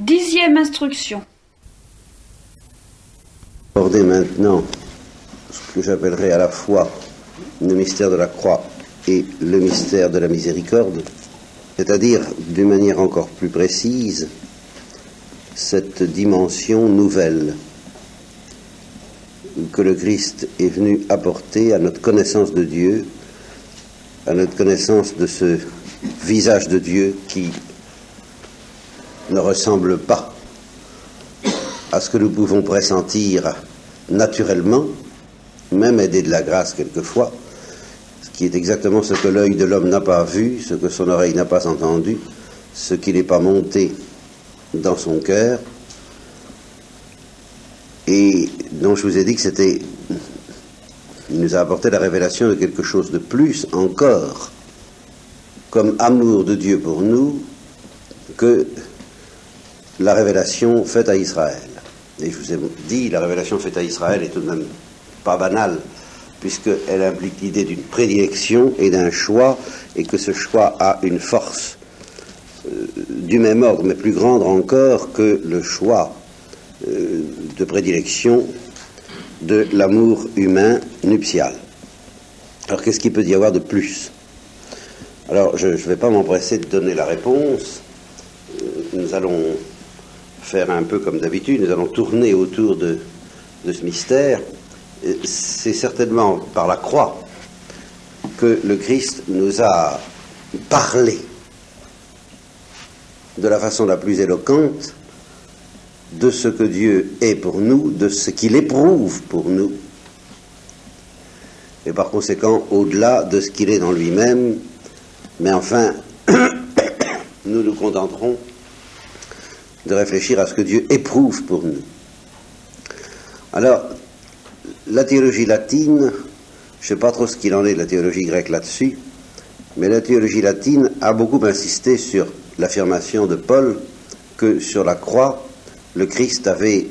10e instruction. Aborder maintenant ce que j'appellerai à la fois le mystère de la croix et le mystère de la miséricorde, c'est-à-dire d'une manière encore plus précise cette dimension nouvelle que le Christ est venu apporter à notre connaissance de Dieu, à notre connaissance de ce visage de Dieu qui ne ressemble pas à ce que nous pouvons pressentir naturellement, même aidé de la grâce quelquefois, ce qui est exactement ce que l'œil de l'homme n'a pas vu, ce que son oreille n'a pas entendu, ce qui n'est pas monté dans son cœur, et dont je vous ai dit que c'était, il nous a apporté la révélation de quelque chose de plus encore, comme amour de Dieu pour nous, que la révélation faite à Israël. Et je vous ai dit, la révélation faite à Israël est tout de même pas banale, puisqu'elle implique l'idée d'une prédilection et d'un choix, et que ce choix a une force du même ordre, mais plus grande encore que le choix de prédilection de l'amour humain nuptial. Alors qu'est-ce qu'il peut y avoir de plus? Alors je ne vais pas m'empresser de donner la réponse. Nous allons faire un peu comme d'habitude, nous allons tourner autour de ce mystère. C'est certainement par la croix que le Christ nous a parlé de la façon la plus éloquente de ce que Dieu est pour nous, de ce qu'il éprouve pour nous, et par conséquent au-delà de ce qu'il est dans lui-même. Mais enfin, nous nous contenterons de réfléchir à ce que Dieu éprouve pour nous. Alors, la théologie latine, je ne sais pas trop ce qu'il en est de la théologie grecque là-dessus, mais la théologie latine a beaucoup insisté sur l'affirmation de Paul que sur la croix, le Christ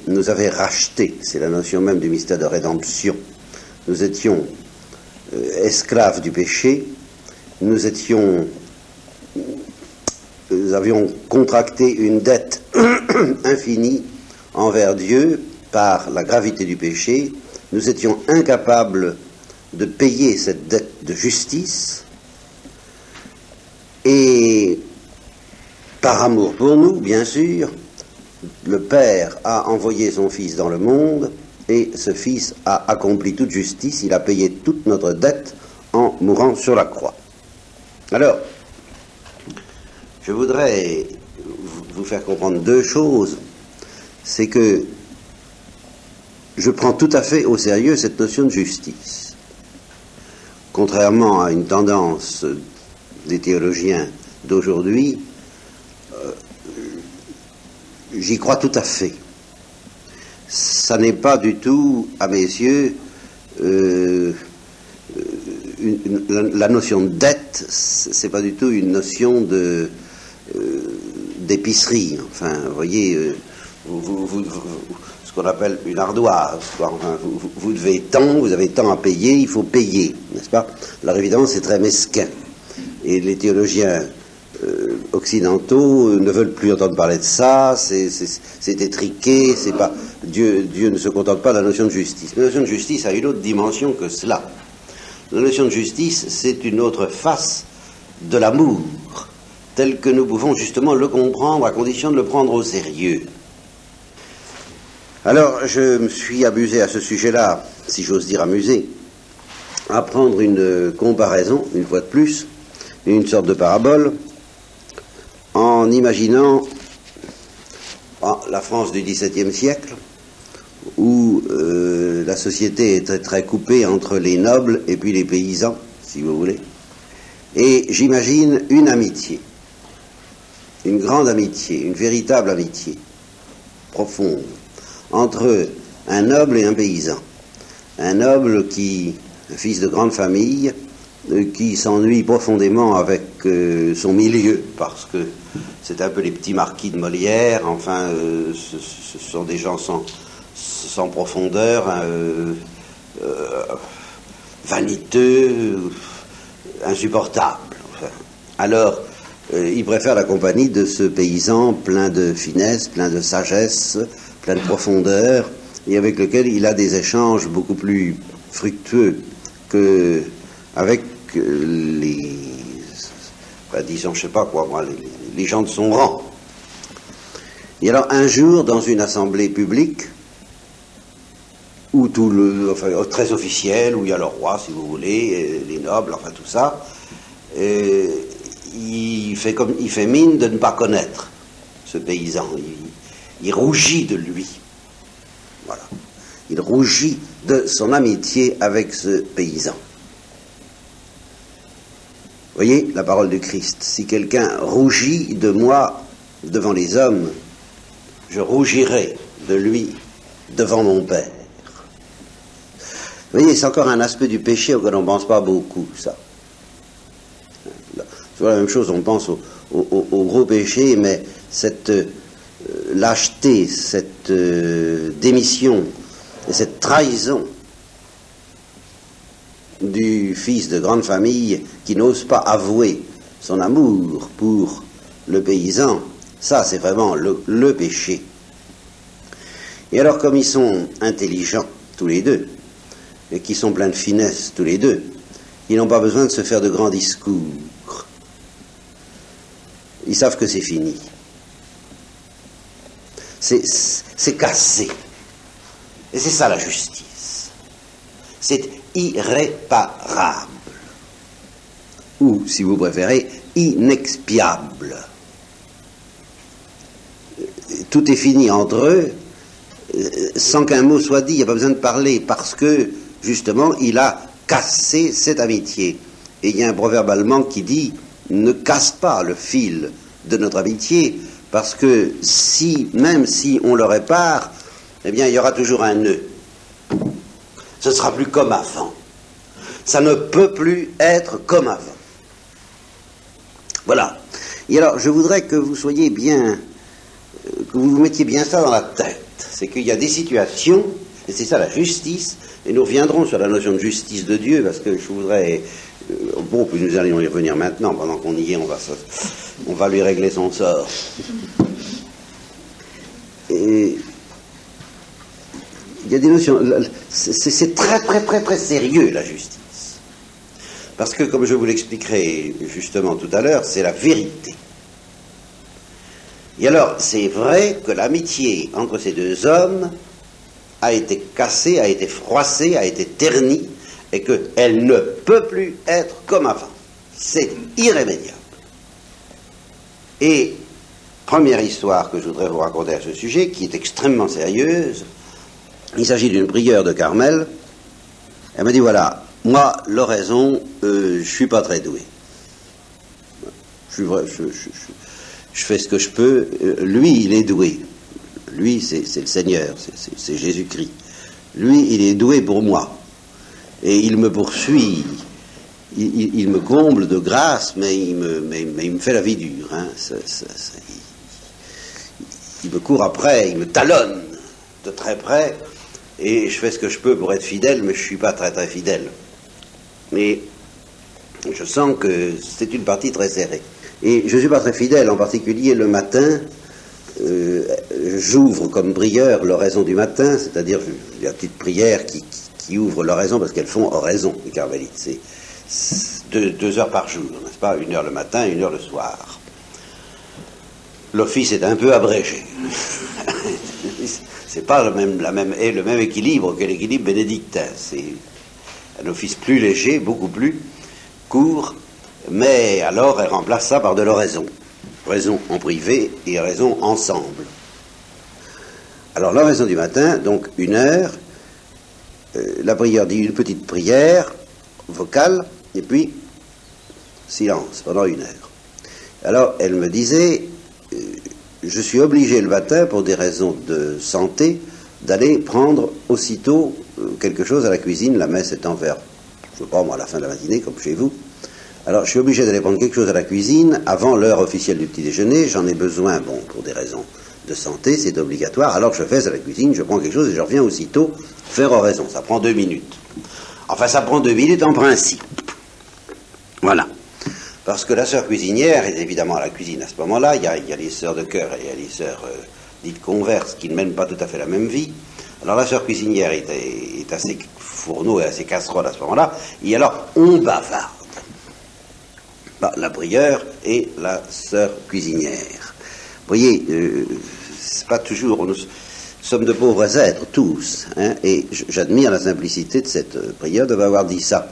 nous avait rachetés. C'est la notion même du mystère de rédemption. Nous étions esclaves du péché, nous avions contracté une dette infinie envers Dieu par la gravité du péché. Nous étions incapables de payer cette dette de justice, et par amour pour nous, bien sûr, le Père a envoyé son Fils dans le monde, et ce Fils a accompli toute justice, il a payé toute notre dette en mourant sur la croix. Alors, je voudrais vous faire comprendre deux choses. C'est que je prends tout à fait au sérieux cette notion de justice. Contrairement à une tendance des théologiens d'aujourd'hui, j'y crois tout à fait. Ça n'est pas du tout, à mes yeux, la notion de dette, c'est pas du tout une notion d'épicerie. Enfin, vous voyez, ce qu'on appelle une ardoise. Enfin, vous devez tant, vous avez tant à payer, il faut payer, n'est-ce pas? Alors évidemment, c'est très mesquin. Et les théologiens occidentaux ne veulent plus entendre parler de ça, c'est étriqué, c'est pas... Dieu ne se contente pas de la notion de justice. La notion de justice a une autre dimension que cela. La notion de justice, c'est une autre face de l'amour, tel que nous pouvons justement le comprendre à condition de le prendre au sérieux. Alors, je me suis amusé à ce sujet-là, si j'ose dire amusé, à prendre une comparaison, une fois de plus, une sorte de parabole, en imaginant la France du XVIIe siècle, où la société était très coupée entre les nobles et puis les paysans, si vous voulez. Et j'imagine une amitié, une grande amitié, une véritable amitié, profonde, entre un noble et un paysan. Un noble un fils de grande famille, qui s'ennuie profondément avec son milieu, parce que c'est un peu les petits marquis de Molière, enfin, ce sont des gens sans profondeur, vaniteux, insupportables. Enfin. Alors, il préfère la compagnie de ce paysan plein de finesse, plein de sagesse, plein de profondeur, et avec lequel il a des échanges beaucoup plus fructueux que avec les, disons, je sais pas quoi, moi, les gens de son rang. Et alors, un jour, dans une assemblée publique, où très officielle, où il y a le roi, si vous voulez, les nobles, enfin tout ça, il fait mine de ne pas connaître ce paysan. Il rougit de lui. Voilà. Il rougit de son amitié avec ce paysan. Vous voyez la parole de Christ. Si quelqu'un rougit de moi devant les hommes, je rougirai de lui devant mon Père. Vous voyez, c'est encore un aspect du péché auquel on ne pense pas beaucoup, ça. C'est la même chose, on pense au gros péché, mais cette lâcheté, cette démission, et cette trahison du fils de grande famille qui n'ose pas avouer son amour pour le paysan, ça c'est vraiment le péché. Et alors comme ils sont intelligents tous les deux, et qui sont pleins de finesse tous les deux, ils n'ont pas besoin de se faire de grands discours. Ils savent que c'est fini. C'est cassé. Et c'est ça la justice. C'est irréparable. Ou, si vous préférez, inexpiable. Tout est fini entre eux, sans qu'un mot soit dit. Il n'y a pas besoin de parler, parce que, justement, il a cassé cette amitié. Et il y a un proverbe allemand qui dit « Ne casse pas le fil de notre amitié », parce que même si on le répare, eh bien, il y aura toujours un nœud. Ce ne sera plus comme avant. Ça ne peut plus être comme avant. Voilà. Et alors, je voudrais que vous soyez bien, que vous vous mettiez bien ça dans la tête. C'est qu'il y a des situations, et c'est ça la justice, et nous reviendrons sur la notion de justice de Dieu, parce que je voudrais... Bon, puis nous allons y revenir maintenant, pendant qu'on y est, on va lui régler son sort. Et il y a des notions, c'est très très très très sérieux la justice, parce que comme je vous l'expliquerai justement tout à l'heure, c'est la vérité. Et alors c'est vrai que l'amitié entre ces deux hommes a été cassée, a été froissée, a été ternie, et qu'elle ne peut plus être comme avant. C'est irrémédiable. Et première histoire que je voudrais vous raconter à ce sujet, qui est extrêmement sérieuse, il s'agit d'une prieure de Carmel. Elle m'a dit, voilà, moi, l'oraison, je suis pas très doué. Je fais ce que je peux. Lui, il est doué. Lui, c'est le Seigneur, c'est Jésus-Christ. Lui, il est doué pour moi. Et il me poursuit, il me comble de grâce, mais il me fait la vie dure. Hein. Il me court après, il me talonne de très près, et je fais ce que je peux pour être fidèle, mais je ne suis pas très très fidèle. Mais je sens que c'est une partie très serrée. Et je ne suis pas très fidèle, en particulier le matin, j'ouvre comme prieur l'oraison du matin, c'est-à-dire la petite prière qui ouvre l'oraison, parce qu'elles font oraison, les carmélites. C'est 2 heures par jour, n'est-ce pas? 1 heure le matin, 1 heure le soir. L'office est un peu abrégé. C'est pas le même équilibre que l'équilibre bénédictin. C'est un office plus léger, beaucoup plus court, mais alors elle remplace ça par de l'oraison. Oraison en privé et oraison ensemble. Alors l'oraison du matin, donc 1 heure, la prière dit une petite prière vocale, et puis silence pendant 1 heure. Alors elle me disait, je suis obligé le matin, pour des raisons de santé, d'aller prendre aussitôt quelque chose à la cuisine, la messe étant vers, je ne sais pas moi, à la fin de la matinée, comme chez vous. Alors je suis obligé d'aller prendre quelque chose à la cuisine avant l'heure officielle du petit déjeuner, j'en ai besoin, bon, pour des raisons de santé, c'est obligatoire, alors je fais à la cuisine, je prends quelque chose et je reviens aussitôt faire oraison. Ça prend 2 minutes. Enfin, ça prend 2 minutes en principe. Voilà. Parce que la sœur cuisinière est évidemment à la cuisine à ce moment-là. Il y a les sœurs de chœur et il y a les sœurs dites converses qui ne mènent pas tout à fait la même vie. Alors la sœur cuisinière est à ses fourneaux et à ses casseroles à ce moment-là. Et alors on bavarde. La prieure et la sœur cuisinière. Vous voyez, c'est pas toujours... Nous sommes de pauvres êtres, tous. Hein, et j'admire la simplicité de cette prieure de m'avoir dit ça.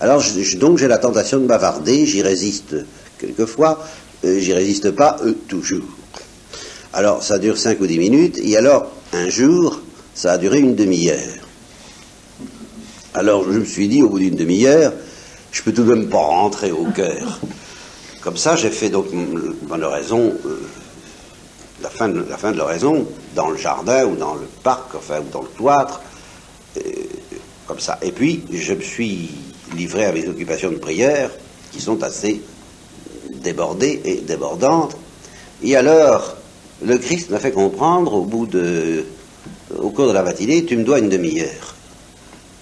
Alors, donc, j'ai la tentation de bavarder, j'y résiste quelquefois, j'y résiste pas toujours. Alors, ça dure 5 ou 10 minutes, et alors, un jour, ça a duré une demi-heure. Alors, je me suis dit, au bout d'une demi-heure, je peux tout de même pas rentrer au cœur. Comme ça, j'ai fait donc mon oraison, la fin de l'oraison, dans le jardin, ou dans le parc, enfin, ou dans le cloître, comme ça. Et puis, je me suis livré à mes occupations de prière, qui sont assez débordées et débordantes. Et alors, le Christ m'a fait comprendre, au cours de la matinée, tu me dois une demi-heure.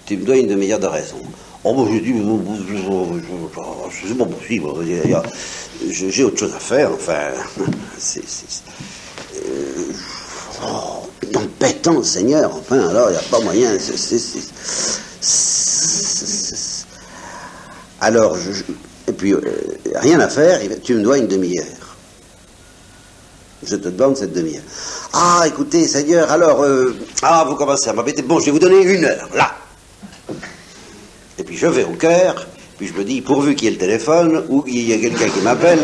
Tu me dois une demi-heure d'oraison. Oh, bon, j'ai dit, c'est pas possible, j'ai autre chose à faire, enfin, embêtant, Seigneur, enfin, alors, il n'y a pas moyen, alors, et puis, rien à faire, tu me dois une demi-heure. Je te demande cette demi-heure. Ah, écoutez, Seigneur, alors, vous commencez à m'embêter, bon, je vais vous donner 1 heure, là. Et puis je vais au cœur, puis je me dis, pourvu qu'il y ait le téléphone, ou qu'il y ait quelqu'un qui m'appelle.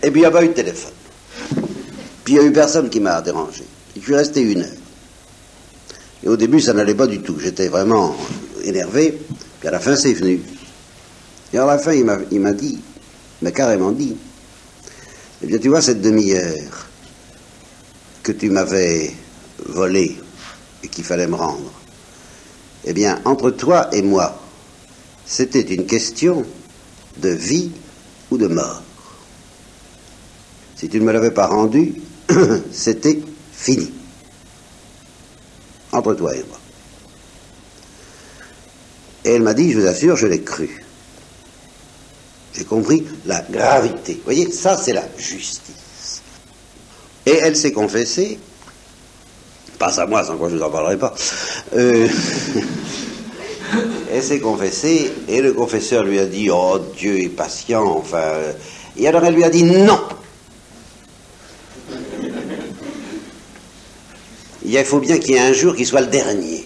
Et puis il n'y a pas eu de téléphone. Puis il n'y a eu personne qui m'a dérangé. Je suis resté 1 heure. Et au début, ça n'allait pas du tout. J'étais vraiment énervé. Puis à la fin, c'est venu. Et à la fin, il m'a dit, il m'a carrément dit, eh bien, tu vois, cette demi-heure que tu m'avais volée et qu'il fallait me rendre, eh bien, entre toi et moi, c'était une question de vie ou de mort. Si tu ne me l'avais pas rendu, c'était fini. Entre toi et moi. Et elle m'a dit, je vous assure, je l'ai cru. J'ai compris la gravité. Vous voyez, ça c'est la justice. Et elle s'est confessée, pas à moi, sans quoi je ne vous en parlerai pas, elle s'est confessée, et le confesseur lui a dit, oh, Dieu est patient, enfin... Et alors elle lui a dit, non. Il faut bien qu'il y ait un jour qui soit le dernier.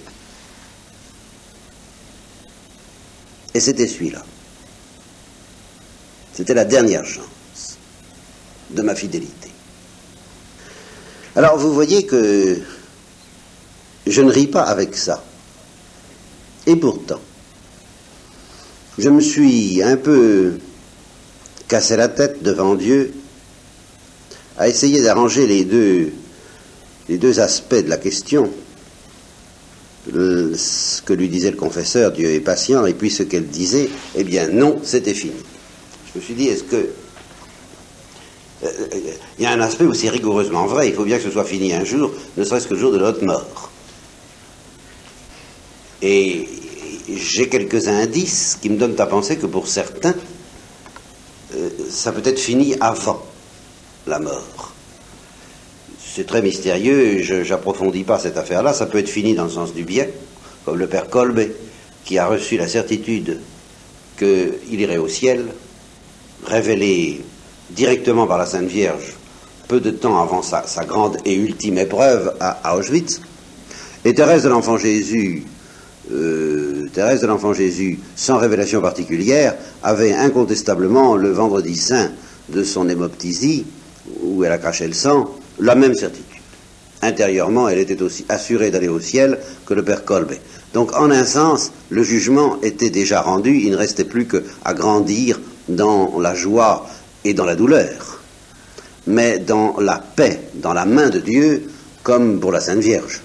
Et c'était celui-là. C'était la dernière chance de ma fidélité. Alors vous voyez que je ne ris pas avec ça. Et pourtant, je me suis un peu cassé la tête devant Dieu à essayer d'arranger les deux aspects de la question. Ce que lui disait le confesseur, Dieu est patient, et puis ce qu'elle disait, eh bien non, c'était fini. Je me suis dit, est-ce que... il y a un aspect où c'est rigoureusement vrai, il faut bien que ce soit fini un jour, ne serait-ce que le jour de notre mort. Et j'ai quelques indices qui me donnent à penser que pour certains, ça peut être fini avant la mort. C'est très mystérieux, je n'approfondis pas cette affaire-là, ça peut être fini dans le sens du bien, comme le père Kolbe, qui a reçu la certitude qu'il irait au ciel, révélé directement par la Sainte Vierge, peu de temps avant sa grande et ultime épreuve à Auschwitz. Et Thérèse de l'Enfant Jésus, sans révélation particulière, avait incontestablement, le vendredi saint de son hémoptysie, où elle a craché le sang, la même certitude. Intérieurement, elle était aussi assurée d'aller au ciel que le père Kolbe. Donc, en un sens, le jugement était déjà rendu, il ne restait plus qu'à grandir dans la joie et dans la douleur, mais dans la paix, dans la main de Dieu, comme pour la Sainte Vierge,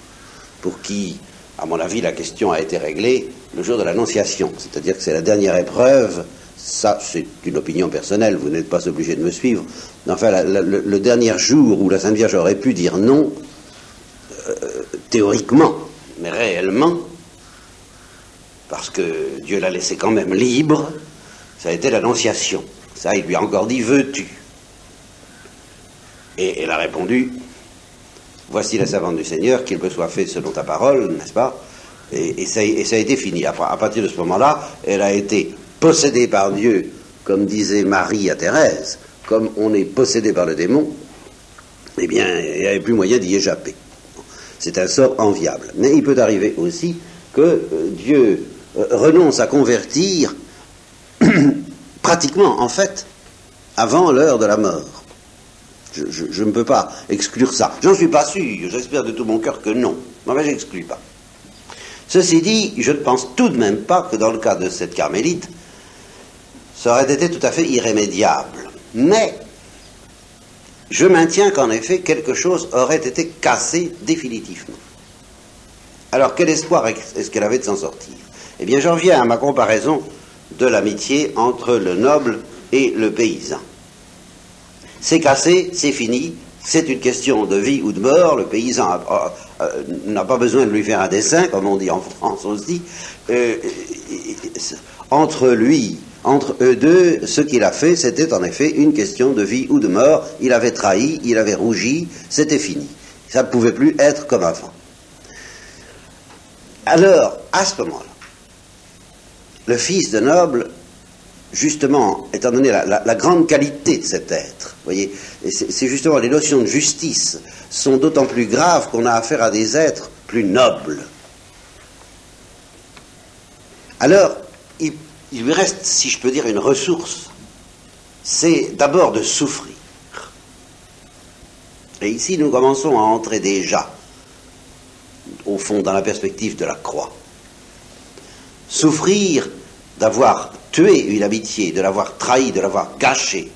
pour qui, à mon avis, la question a été réglée le jour de l'Annonciation, c'est-à-dire que c'est la dernière épreuve. Ça, c'est une opinion personnelle, vous n'êtes pas obligé de me suivre. Enfin, le dernier jour où la Sainte Vierge aurait pu dire non, théoriquement, mais réellement, parce que Dieu l'a laissé quand même libre, ça a été l'Annonciation. Ça, il lui a encore dit, veux-tu? Et elle a répondu, voici la servante du Seigneur, qu'il me soit fait selon ta parole, n'est-ce pas? Et ça a été fini. À partir de ce moment-là, elle a été possédée par Dieu, comme disait Marie à Thérèse, comme on est possédé par le démon, eh bien, il n'y avait plus moyen d'y échapper. C'est un sort enviable. Mais il peut arriver aussi que Dieu renonce à convertir pratiquement, en fait, avant l'heure de la mort. Je ne peux pas exclure ça. J'en suis pas sûr, j'espère de tout mon cœur que non. Mais j'exclus pas. Ceci dit, je ne pense tout de même pas que dans le cas de cette carmélite, ça aurait été tout à fait irrémédiable. Mais je maintiens qu'en effet, quelque chose aurait été cassé définitivement. Alors, quel espoir est-ce qu'elle avait de s'en sortir? Eh bien, j'en viens à ma comparaison de l'amitié entre le noble et le paysan. C'est cassé, c'est fini, c'est une question de vie ou de mort. Le paysan n'a pas besoin de lui faire un dessin, comme on dit en France aussi. Entre eux deux, ce qu'il a fait, c'était en effet une question de vie ou de mort. Il avait trahi, il avait rougi, c'était fini. Ça ne pouvait plus être comme avant. Alors, à ce moment-là, le fils de noble, justement, étant donné la grande qualité de cet être, voyez, c'est justement les notions de justice sont d'autant plus graves qu'on a affaire à des êtres plus nobles. Alors, il lui reste, si je peux dire, une ressource, c'est d'abord de souffrir. Et ici, nous commençons à entrer déjà, au fond, dans la perspective de la croix. Souffrir d'avoir tué une amitié, de l'avoir trahi, de l'avoir gâché.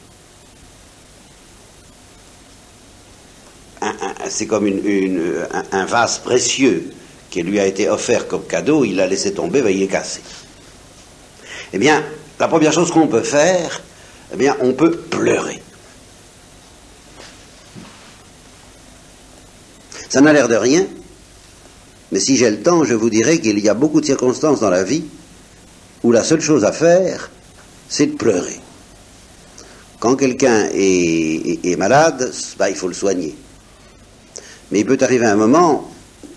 C'est comme un vase précieux qui lui a été offert comme cadeau, il l'a laissé tomber, ben il est cassé. Eh bien, la première chose qu'on peut faire, eh bien, on peut pleurer. Ça n'a l'air de rien, mais si j'ai le temps, je vous dirai qu'il y a beaucoup de circonstances dans la vie où la seule chose à faire, c'est de pleurer. Quand quelqu'un est malade, ben, il faut le soigner. Mais il peut arriver un moment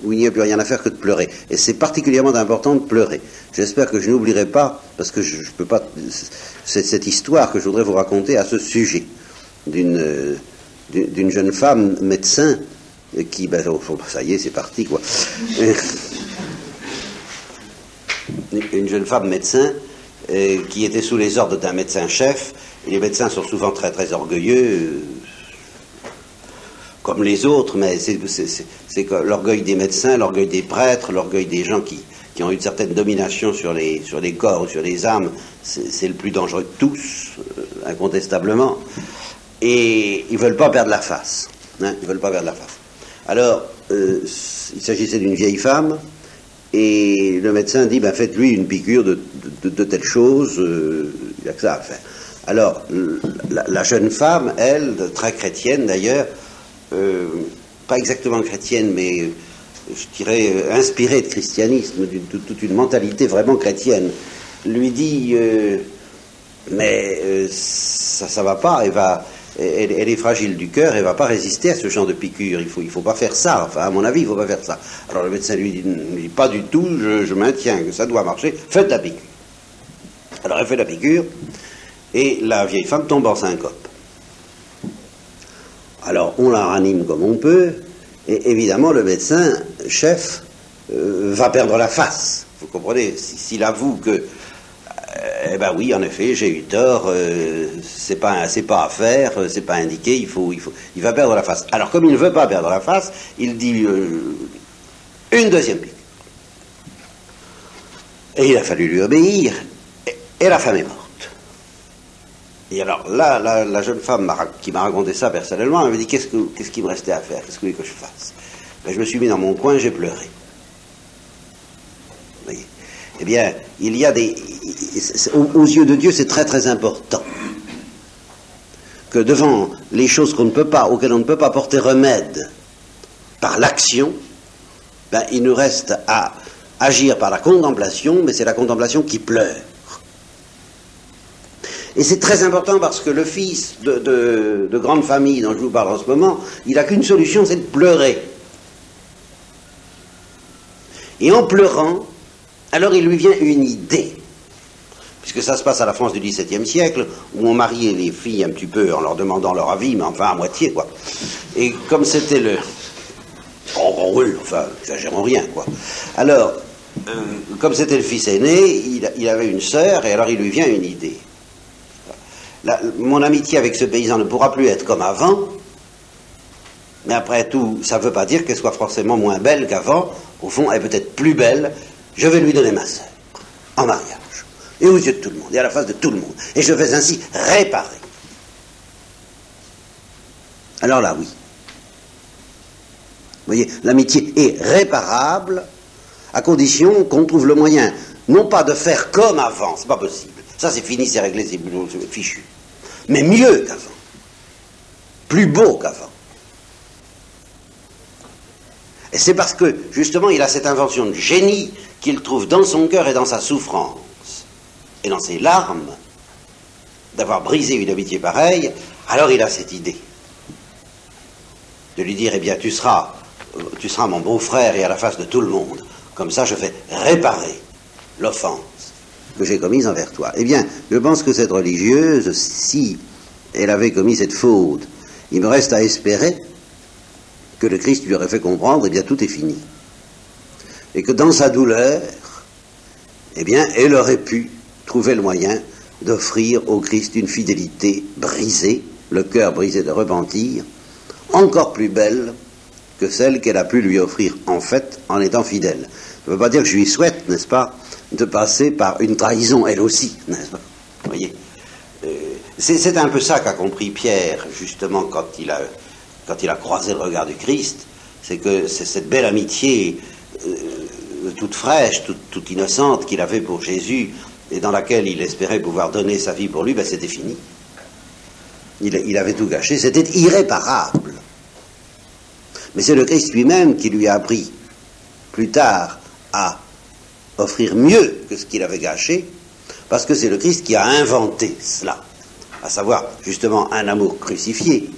où il n'y a plus rien à faire que de pleurer. Et c'est particulièrement important de pleurer. J'espère que je n'oublierai pas, parce que je peux pas... C'est cette histoire que je voudrais vous raconter à ce sujet, d'une jeune femme médecin qui... Ben, ça y est, c'est parti, quoi. Une jeune femme médecin qui était sous les ordres d'un médecin-chef. Et les médecins sont souvent très très orgueilleux, comme les autres, mais c'est l'orgueil des médecins, l'orgueil des prêtres, l'orgueil des gens qui ont une certaine domination sur les corps ou sur les âmes, c'est le plus dangereux de tous, incontestablement. Et ils ne veulent pas perdre la face. Hein, ils veulent pas perdre la face. Alors, il s'agissait d'une vieille femme, et le médecin dit, ben, faites-lui une piqûre de telle chose, il n'y a que ça à faire. Alors, la jeune femme, elle, très chrétienne d'ailleurs, pas exactement chrétienne, mais je dirais inspirée de christianisme, toute une mentalité vraiment chrétienne, lui dit, mais ça va pas, elle est fragile du cœur, elle va pas résister à ce genre de piqûre, il faut pas faire ça, enfin à mon avis il faut pas faire ça. Alors le médecin lui dit pas du tout, je maintiens que ça doit marcher, faites la piqûre. Alors elle fait la piqûre et la vieille femme tombe en syncope. Alors on la ranime comme on peut et évidemment le médecin chef va perdre la face, vous comprenez, s'il avoue que eh ben oui, en effet, j'ai eu tort, c'est pas à faire, c'est pas indiqué, il va perdre la face. Alors, comme il ne veut pas perdre la face, il dit une deuxième piqûre. Et il a fallu lui obéir, et la femme est morte. Et alors, là, la jeune femme qui m'a raconté ça personnellement, elle m'a dit, qu'est-ce qu'il me restait à faire, qu'est-ce que vous voulez que je fasse? Ben, je me suis mis dans mon coin, j'ai pleuré. Vous voyez? Eh bien, il y a aux yeux de Dieu, c'est très très important que devant les choses auxquelles on ne peut pas porter remède par l'action, ben, il nous reste à agir par la contemplation, mais c'est la contemplation qui pleure. Et c'est très important parce que le fils de grande famille dont je vous parle en ce moment, il n'a qu'une solution, c'est de pleurer. Et en pleurant, alors il lui vient une idée. Puisque ça se passe à la France du XVIIe siècle, où on mariait les filles un petit peu en leur demandant leur avis, mais enfin à moitié, quoi. Et comme c'était le... Oh oui, enfin, exagérons rien, quoi. Alors, comme c'était le fils aîné, il avait une sœur, et alors il lui vient une idée. Mon amitié avec ce paysan ne pourra plus être comme avant, mais après tout, ça ne veut pas dire qu'elle soit forcément moins belle qu'avant. Au fond, elle est peut-être plus belle. Je vais lui donner ma sœur, en mariage, et aux yeux de tout le monde, et à la face de tout le monde. Et je vais ainsi réparer. Alors là, oui. Vous voyez, l'amitié est réparable, à condition qu'on trouve le moyen, non pas de faire comme avant, c'est pas possible. Ça, c'est fini, c'est réglé, c'est fichu. Mais mieux qu'avant. Plus beau qu'avant. Et c'est parce que, justement, il a cette invention de génie qu'il trouve dans son cœur et dans sa souffrance, et dans ses larmes, d'avoir brisé une amitié pareille, alors il a cette idée. De lui dire, eh bien, tu seras mon beau-frère et à la face de tout le monde. Comme ça, je fais réparer l'offense que j'ai commise envers toi. Eh bien, je pense que cette religieuse, si elle avait commis cette faute, il me reste à espérer que le Christ lui aurait fait comprendre, eh bien, tout est fini. Et que dans sa douleur, eh bien, elle aurait pu trouver le moyen d'offrir au Christ une fidélité brisée, le cœur brisé de repentir, encore plus belle que celle qu'elle a pu lui offrir en fait en étant fidèle. Ça ne veut pas dire que je lui souhaite, n'est-ce pas, de passer par une trahison, elle aussi, n'est-ce pas? Vous voyez, c'est un peu ça qu'a compris Pierre, justement, quand il a croisé le regard du Christ, c'est que c'est cette belle amitié toute fraîche, toute innocente qu'il avait pour Jésus, et dans laquelle il espérait pouvoir donner sa vie pour lui, ben c'était fini. Il avait tout gâché, c'était irréparable. Mais c'est le Christ lui-même qui lui a appris, plus tard, à offrir mieux que ce qu'il avait gâché, parce que c'est le Christ qui a inventé cela, à savoir, justement, un amour crucifié,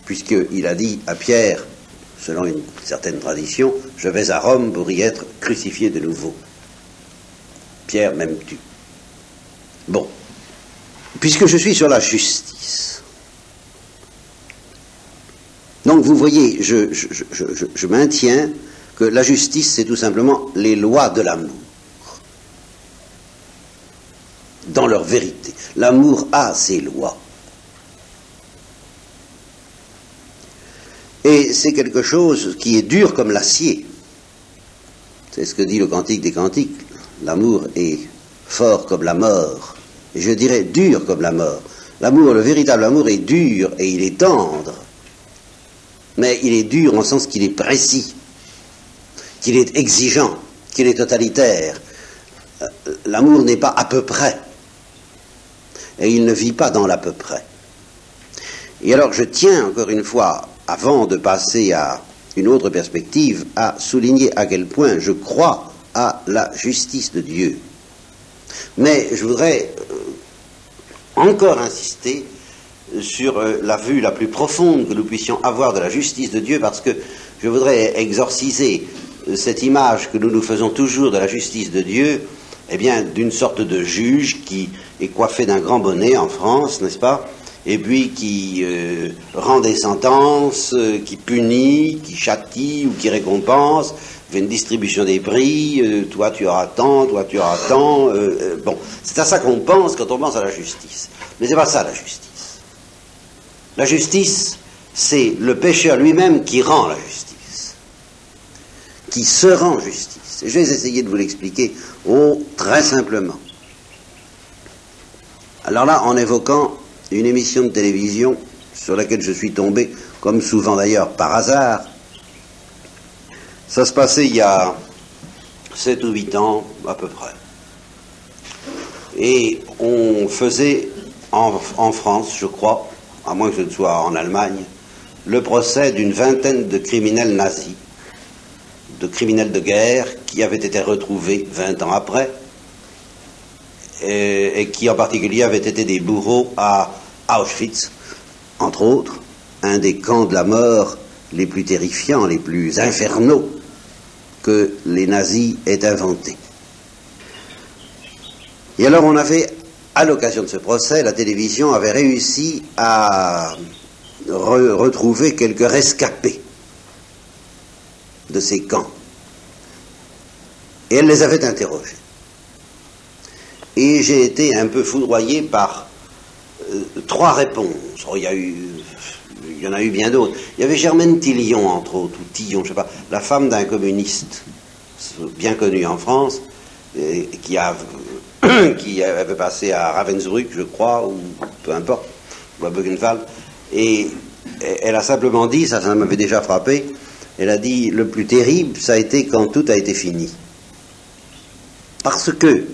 puisqu'il a dit à Pierre, selon une certaine tradition, je vais à Rome pour y être crucifié de nouveau. Pierre m'aimes-tu? Bon, puisque je suis sur la justice, donc vous voyez, je maintiens que la justice, c'est tout simplement les lois de l'amour, dans leur vérité. L'amour a ses lois. Et c'est quelque chose qui est dur comme l'acier. C'est ce que dit le Cantique des Cantiques. L'amour est fort comme la mort. Et je dirais dur comme la mort. L'amour, le véritable amour est dur et il est tendre. Mais il est dur en le sens qu'il est précis, qu'il est exigeant, qu'il est totalitaire. L'amour n'est pas à peu près. Et il ne vit pas dans l'à peu près. Et alors je tiens encore une fois, avant de passer à une autre perspective, à souligner à quel point je crois à la justice de Dieu. Mais je voudrais encore insister sur la vue la plus profonde que nous puissions avoir de la justice de Dieu, parce que je voudrais exorciser cette image que nous nous faisons toujours de la justice de Dieu, eh bien, d'une sorte de juge qui est coiffé d'un grand bonnet en France, n'est-ce pas, et puis qui rend des sentences, qui punit, qui châtie ou qui récompense, fait une distribution des prix, toi tu auras tant, toi tu auras tant, bon, c'est à ça qu'on pense quand on pense à la justice. Mais c'est pas ça la justice. La justice, c'est le pécheur lui-même qui rend la justice, qui se rend justice. Et je vais essayer de vous l'expliquer très simplement. Alors là, en évoquant une émission de télévision sur laquelle je suis tombé, comme souvent d'ailleurs par hasard, ça se passait il y a 7 ou 8 ans à peu près. Et on faisait en France, je crois, à moins que ce ne soit en Allemagne, le procès d'une vingtaine de criminels nazis de criminels de guerre qui avaient été retrouvés 20 ans après, et qui en particulier avaient été des bourreaux à Auschwitz, entre autres, un des camps de la mort les plus terrifiants, les plus infernaux que les nazis aient inventés. Et alors on avait, à l'occasion de ce procès, la télévision avait réussi à retrouver quelques rescapés de ces camps. Et elle les avait interrogés. Et j'ai été un peu foudroyé par 3 réponses. Oh, il y en a eu bien d'autres. Il y avait Germaine Tillion, entre autres, ou Tillon, je ne sais pas, la femme d'un communiste bien connu en France, qui avait passé à Ravensbrück, je crois, ou peu importe, ou à Buchenwald, et elle a simplement dit, ça m'avait déjà frappé, elle a dit, le plus terrible, ça a été quand tout a été fini. Parce que,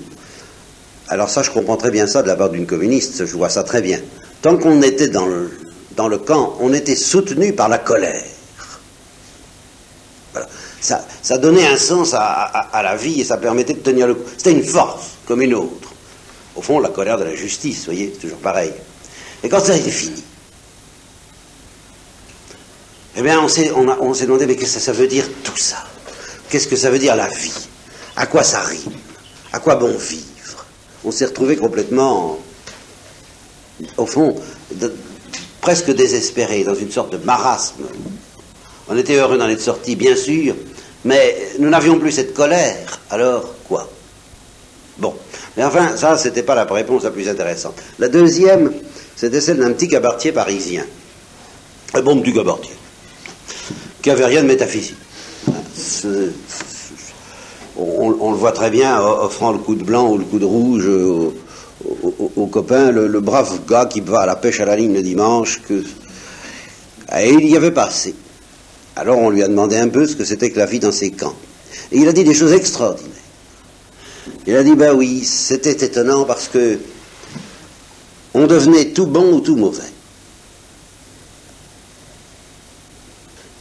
alors ça, je comprends très bien ça de la part d'une communiste, je vois ça très bien. Tant qu'on était dans le camp, on était soutenu par la colère. Voilà. Ça donnait un sens à la vie et ça permettait de tenir le coup. C'était une force, comme une autre. Au fond, la colère de la justice, vous voyez, c'est toujours pareil. Et quand ça a été fini, eh bien, on s'est demandé, mais qu'est-ce que ça veut dire tout ça? Qu'est-ce que ça veut dire la vie? À quoi ça rime? À quoi bon vivre? On s'est retrouvé complètement, au fond, presque désespéré, dans une sorte de marasme. On était heureux d'en être sortis, bien sûr, mais nous n'avions plus cette colère. Alors, quoi? Bon. Mais enfin, ça, c'était pas la réponse la plus intéressante. La deuxième, c'était celle d'un petit cabaretier parisien. Un bon petit cabaretier, qui n'avait rien de métaphysique. On le voit très bien offrant le coup de blanc ou le coup de rouge aux copains, le brave gars qui va à la pêche à la ligne le dimanche, et il y avait passé. Alors on lui a demandé un peu ce que c'était que la vie dans ces camps. Et il a dit des choses extraordinaires. Il a dit, ben oui, c'était étonnant parce que on devenait tout bon ou tout mauvais.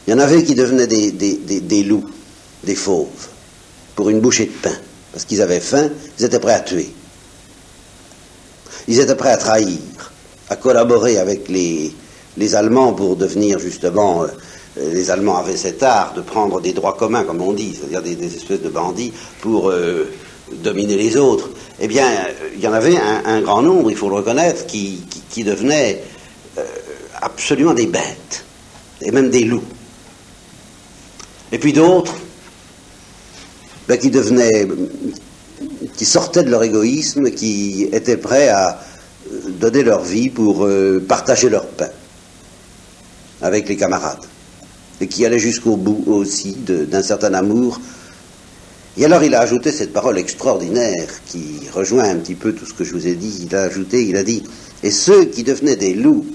Il y en avait qui devenaient des loups, des fauves, pour une bouchée de pain. Parce qu'ils avaient faim, ils étaient prêts à tuer. Ils étaient prêts à trahir, à collaborer avec les Allemands pour devenir justement... les Allemands avaient cet art de prendre des droits communs, comme on dit, c'est-à-dire des espèces de bandits, pour dominer les autres. Eh bien, il y en avait un grand nombre, il faut le reconnaître, qui devenaient absolument des bêtes, et même des loups. Et puis d'autres, qui sortaient de leur égoïsme, qui étaient prêts à donner leur vie pour partager leur pain avec les camarades, et qui allaient jusqu'au bout aussi d'un certain amour. Et alors il a ajouté cette parole extraordinaire qui rejoint un petit peu tout ce que je vous ai dit. Il a dit, et ceux qui devenaient des loups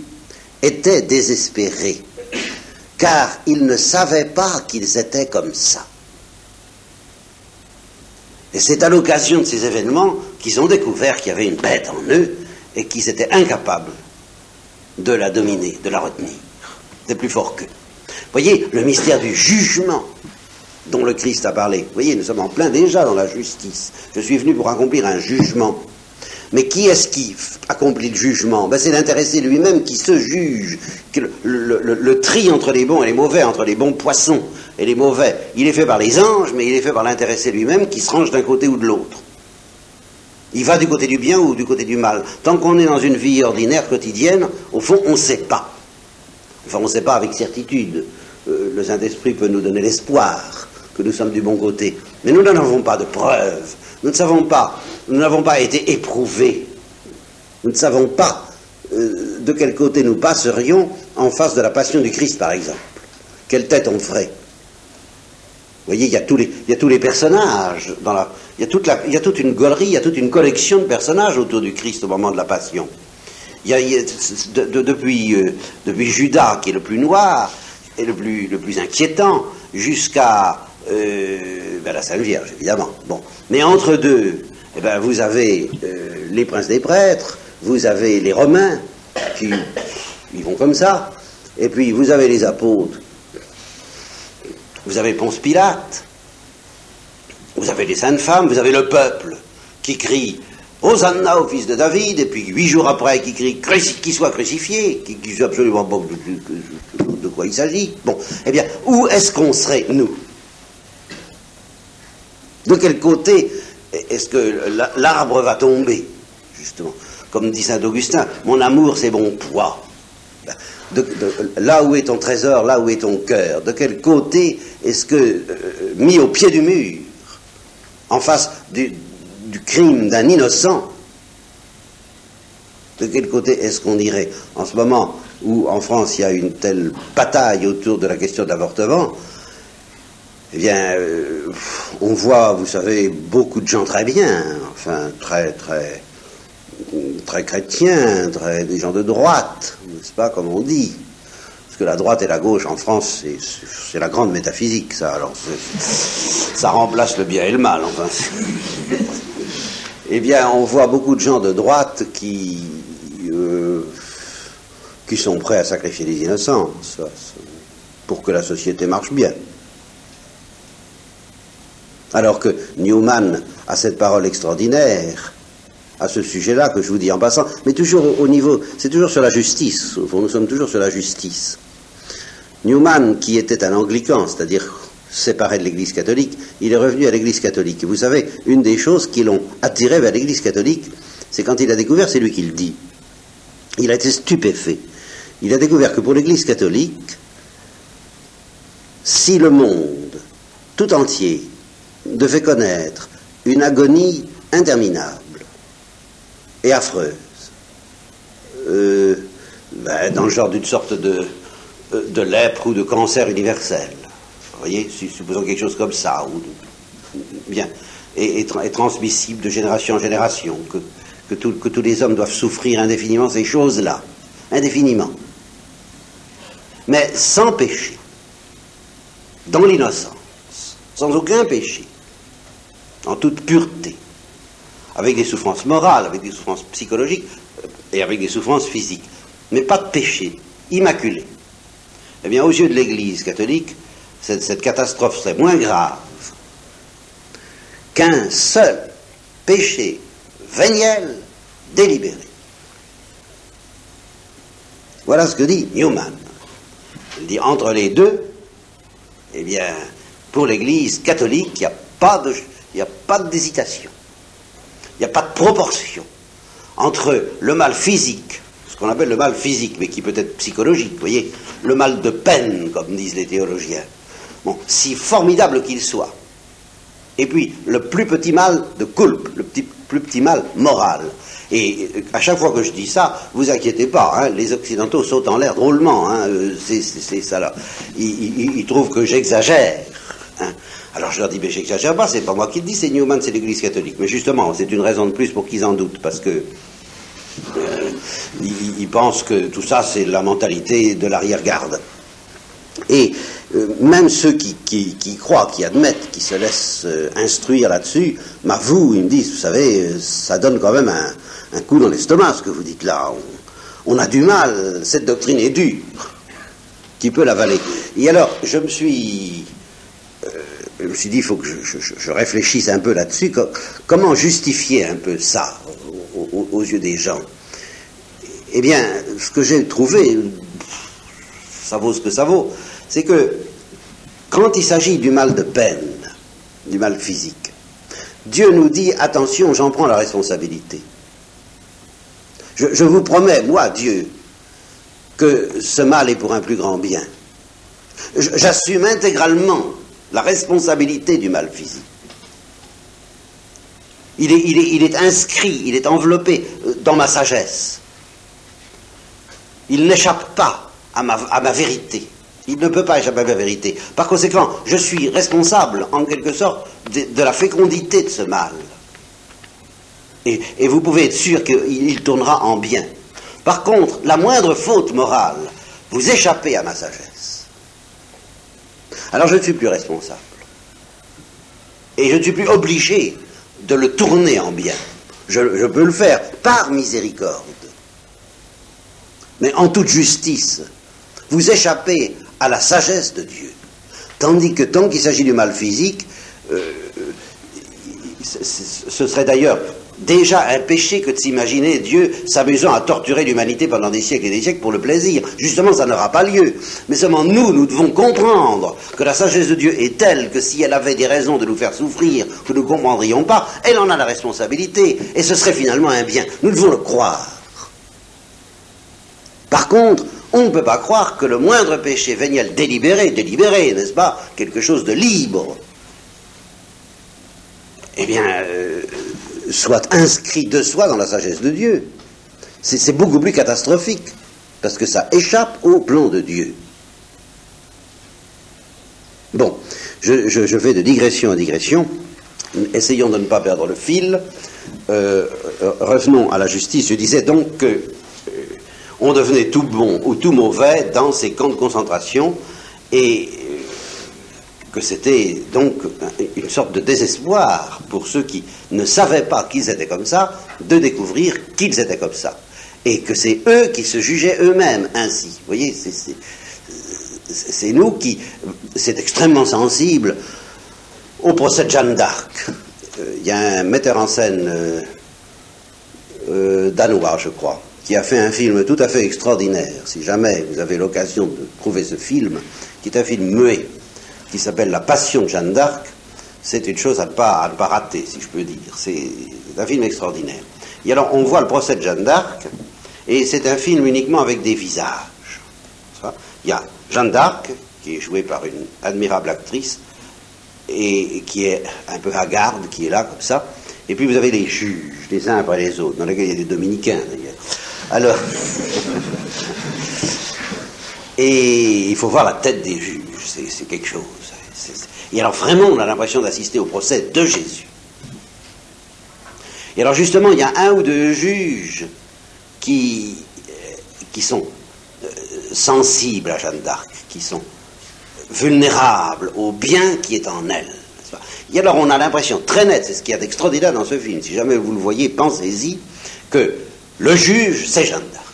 étaient désespérés, car ils ne savaient pas qu'ils étaient comme ça. Et c'est à l'occasion de ces événements qu'ils ont découvert qu'il y avait une bête en eux et qu'ils étaient incapables de la dominer, de la retenir. C'est plus fort qu'eux. Vous voyez, le mystère du jugement dont le Christ a parlé. Vous voyez, nous sommes en plein déjà dans la justice. Je suis venu pour accomplir un jugement. Mais qui est-ce qui accomplit le jugement? Ben, c'est l'intéressé lui-même qui se juge. Le tri entre les bons et les mauvais, entre les bons poissons et les mauvais, il est fait par les anges, mais il est fait par l'intéressé lui-même qui se range d'un côté ou de l'autre. Il va du côté du bien ou du côté du mal. Tant qu'on est dans une vie ordinaire, quotidienne, au fond, on ne sait pas. Enfin, on ne sait pas avec certitude. Le Saint-Esprit peut nous donner l'espoir que nous sommes du bon côté. Mais nous n'en avons pas de preuves. Nous ne savons pas. Nous n'avons pas été éprouvés. Nous ne savons pas de quel côté nous passerions en face de la passion du Christ, par exemple. Quelle tête on ferait? Vous voyez, il y a tous les personnages. Il y a toute une galerie, il y a toute une collection de personnages autour du Christ au moment de la passion. Depuis Judas, qui est le plus noir et le plus inquiétant, jusqu'à la Sainte Vierge, évidemment. Bon. Mais entre deux, eh ben, vous avez les princes des prêtres, vous avez les Romains, qui ils vont comme ça, et puis vous avez les apôtres, vous avez Ponce Pilate, Vous avez les saintes femmes, vous avez le peuple qui crie Hosanna au fils de David, et puis 8 jours après qui crie qu'il soit crucifié, qui sait absolument pas de quoi il s'agit. Bon, eh bien, où est-ce qu'on serait, nous? De quel côté est-ce que l'arbre va tomber, justement? Comme dit saint Augustin, mon amour c'est mon poids. Là où est ton trésor, là où est ton cœur, de quel côté est-ce que, mis au pied du mur, en face du crime d'un innocent, de quel côté est-ce qu'on irait? En ce moment où en France il y a une telle bataille autour de la question de l'avortement, eh bien, on voit, vous savez, beaucoup de gens très bien, enfin, très chrétiens, des gens de droite, n'est-ce pas, comme on dit. Parce que la droite et la gauche en France, c'est la grande métaphysique, ça. Alors, ça remplace le bien et le mal, enfin. Eh bien, on voit beaucoup de gens de droite qui sont prêts à sacrifier les innocents pour que la société marche bien. Alors que Newman a cette parole extraordinaire à ce sujet-là, que je vous dis en passant, mais toujours au niveau, c'est toujours sur la justice, au fond, nous sommes toujours sur la justice. Newman, qui était un anglican, c'est-à-dire séparé de l'Église catholique, il est revenu à l'Église catholique. Et vous savez, une des choses qui l'ont attiré vers l'Église catholique, c'est quand il a découvert, c'est lui qui le dit, il a été stupéfait. Il a découvert que pour l'Église catholique, si le monde tout entier devait connaître une agonie interminable et affreuse, dans le genre d'une sorte de lèpre ou de cancer universel, vous voyez, supposons quelque chose comme ça, bien, et transmissible de génération en génération, que tous les hommes doivent souffrir indéfiniment ces choses-là, indéfiniment, mais sans péché, dans l'innocence, sans aucun péché, en toute pureté, avec des souffrances morales, avec des souffrances psychologiques et avec des souffrances physiques, mais pas de péché, immaculé. Eh bien, aux yeux de l'Église catholique, cette catastrophe serait moins grave qu'un seul péché véniel délibéré. Voilà ce que dit Newman. Il dit, entre les deux, eh bien, pour l'Église catholique, il n'y a pas d'hésitation. Il n'y a pas de proportion entre le mal physique, ce qu'on appelle le mal physique, mais qui peut être psychologique, vous voyez, le mal de peine, comme disent les théologiens, bon, si formidable qu'il soit, et puis le plus petit mal de culpe, le plus petit mal moral. Et à chaque fois que je dis ça, vous inquiétez pas, hein, les Occidentaux sautent en l'air drôlement, hein, c'est ça là. Ils trouvent que j'exagère. Hein. Alors je leur dis, mais j'exagère pas, c'est pas moi qui le dis, c'est Newman, c'est l'Église catholique. Mais justement, c'est une raison de plus pour qu'ils en doutent, parce que ils pensent que tout ça, c'est la mentalité de l'arrière-garde. Et même ceux qui croient, qui admettent, qui se laissent instruire là-dessus, m'avouent, ils me disent, vous savez, ça donne quand même un coup dans l'estomac, ce que vous dites là. On a du mal, cette doctrine est dure. Qui peut l'avaler? Et alors, je me suis dit, il faut que je réfléchisse un peu là-dessus, comment justifier un peu ça aux yeux des gens. Eh bien, ce que j'ai trouvé, ça vaut ce que ça vaut, c'est que quand il s'agit du mal de peine, du mal physique, Dieu nous dit, attention, j'en prends la responsabilité. Je vous promets, moi, Dieu, que ce mal est pour un plus grand bien. J'assume intégralement la responsabilité du mal physique. Il est inscrit, il est enveloppé dans ma sagesse. Il n'échappe pas à ma vérité. Il ne peut pas échapper à ma vérité. Par conséquent, je suis responsable, en quelque sorte, de la fécondité de ce mal. Et vous pouvez être sûr qu'il tournera en bien. Par contre, la moindre faute morale, vous échappez à ma sagesse. Alors je ne suis plus responsable. Et je ne suis plus obligé de le tourner en bien. Je peux le faire par miséricorde. Mais en toute justice, vous échappez à la sagesse de Dieu. Tandis que tant qu'il s'agit du mal physique, ce serait d'ailleurs déjà un péché que de s'imaginer Dieu s'amusant à torturer l'humanité pendant des siècles et des siècles pour le plaisir. Justement, ça n'aura pas lieu. Mais seulement nous devons comprendre que la sagesse de Dieu est telle que si elle avait des raisons de nous faire souffrir que nous ne comprendrions pas, elle en a la responsabilité. Et ce serait finalement un bien. Nous devons le croire. Par contre, on ne peut pas croire que le moindre péché véniel délibéré, n'est-ce pas, quelque chose de libre, eh bien, soit inscrit de soi dans la sagesse de Dieu. C'est beaucoup plus catastrophique, parce que ça échappe au plan de Dieu. Bon, je fais de digression en digression, essayons de ne pas perdre le fil. Revenons à la justice. Je disais donc que on devenait tout bon ou tout mauvais dans ces camps de concentration, et que c'était donc une sorte de désespoir pour ceux qui ne savaient pas qu'ils étaient comme ça, de découvrir qu'ils étaient comme ça. Et que c'est eux qui se jugeaient eux-mêmes ainsi. Vous voyez, c'est nous qui... C'est extrêmement sensible au procès de Jeanne d'Arc. Il y a un metteur en scène danois, je crois, qui a fait un film tout à fait extraordinaire. Si jamais vous avez l'occasion de trouver ce film, qui est un film muet, qui s'appelle La Passion de Jeanne d'Arc, c'est une chose à ne pas rater, si je peux dire. C'est un film extraordinaire. Et alors, on voit le procès de Jeanne d'Arc, et c'est un film uniquement avec des visages. Il y a Jeanne d'Arc, qui est jouée par une admirable actrice, et qui est un peu hagarde, qui est là, comme ça. Et puis vous avez les juges, les uns après les autres, dans lesquels il y a des dominicains, d'ailleurs. Alors... et il faut voir la tête des juges, c'est quelque chose. Et alors vraiment, on a l'impression d'assister au procès de Jésus. Et alors justement, il y a un ou deux juges qui sont sensibles à Jeanne d'Arc, qui sont vulnérables au bien qui est en elle. Et alors on a l'impression très nette, c'est ce qu'il y a d'extraordinaire dans ce film, si jamais vous le voyez, pensez-y, que le juge, c'est Jeanne d'Arc.